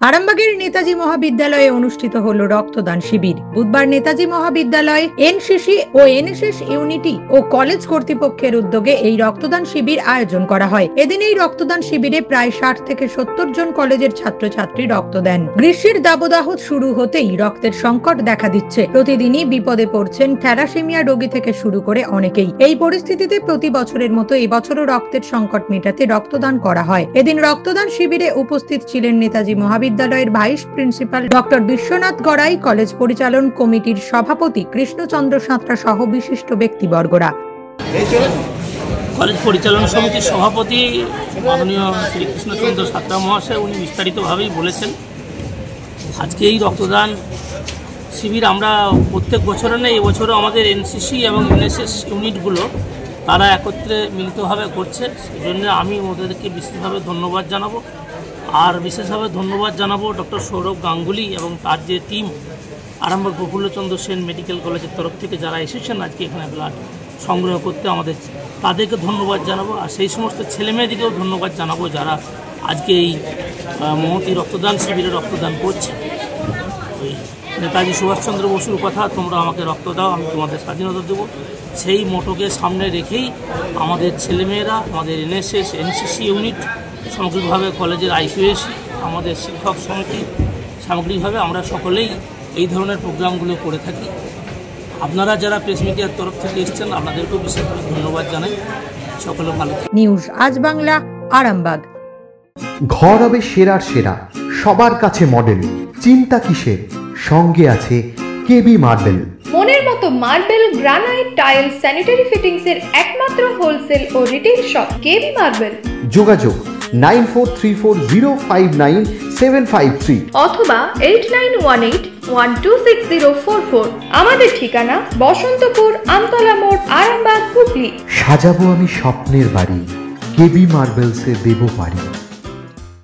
আরামবাগের নেতাজি মহাবিদ্যালয়ে অনুষ্ঠিত হলো রক্তদান শিবির। বুধবার নেতাজি মহাবিদ্যালয় এনসিসি ও এনএসএস ইউনিটি ও কলেজ কর্তৃপক্ষের উদ্যোগে এই রক্তদান শিবির আয়োজন করা হয়। এদিন এই রক্তদান শিবিরে প্রায় 60 থেকে 70 জন কলেজের ছাত্রছাত্রী রক্ত দেন। গ্রীষ্মের দাবদাহ শুরু হতেই রক্তের সংকট দেখা দিচ্ছে। প্রতিদিনই বিপদে পড়ছেন থ্যালাসেমিয়া রোগী থেকে শুরু করে অনেকেই। এই পরিস্থিতিতে প্রতি বছরের মতো এবছরও রক্তের সংকট মেটাতে রক্তদান করা হয়। এদিন রক্তদান শিবিরে উপস্থিত ছিলেন নেতাজি মহাবিদ্যালয়ের vice principal doctor Biswanath Garai, college পরিচালন কমিটির সভাপতি কৃষ্ণচন্দ্র সাঁতরা সহ বিশিষ্ট ব্যক্তিবর্গরা। কলেজ পরিচালনা সমিতির সভাপতি মাননীয় শ্রী কৃষ্ণচন্দ্র সাঁতরা মহাশয় উনি বিস্তারিতভাবেই বলেছেন। আজকে এই রক্তদান শিবির আমরা প্রত্যেক বছরে নেই, এবছরও আমাদের এনসিসি এবং এনএসএস ইউনিটগুলো তারা একত্রে মিলিতভাবে করছে। সেজন্য আমি ওদেরকে বিশেষভাবে ধন্যবাদ জানাবো। আর বিশেষভাবে ধন্যবাদ জানাবো ডক্টর সৌরভ গাঙ্গুলি এবং তার যে টিম আরামবাগ প্রফুল্লচন্দ্র সেন মেডিকেল কলেজের তরফ থেকে যারা এসেছেন আজকে এখানে ব্লাড সংগ্রহ করতে, তাদেরকে ধন্যবাদ জানাবো। আর সেই সমস্ত ছেলেমেয়েদেরকেও ধন্যবাদ জানাবো যারা আজকে এই মহতি রক্তদান শিবিরে রক্তদান করছে। ওই নেতাজি সুভাষচন্দ্র বসুর কথা, তোমরা আমাকে রক্ত দাও, আমি তোমাদের স্বাধীনতা দেবো, সেই মোটোকে সামনে রেখেই আমাদের ছেলেমেয়েরা, আমাদের এনএসএস এনসিসি ইউনিট, সামগ্রিকভাবে কলেজের আইকিউএসি, আমাদের শিক্ষক সমিতি, সামগ্রিকভাবে আমরা সকলেই এই ধরনের প্রোগ্রামগুলো করে থাকি। আপনারা যারা প্রেস মিডিয়ার তরফ থেকে এসেছেন আপনাদেরকেও বিশেষভাবে ধন্যবাদ জানাই। সকলে ভালো। নিউজ আজ বাংলা, আরামবাগ। ঘর হবে সেরার সেরা, সবার কাছে মডেল, চিন্তা কিসের, সঙ্গে আছে কেবি মার্বেল। মনের মতো marble, granite, tile, sanitary fittings এর একমাত্র হোলসেল ও রিটেল শপ কেবি মার্বেল। যোগাযোগ 9434059753 অথবা 8918126044। আমাদের ঠিকানা বসন্তপুর, আমতলা মোড়, আরামবাগ, হুগলি। সাজাবো আমি স্বপ্নের বাড়ি, কেবি মার্বেলসে দেবো বাড়ি।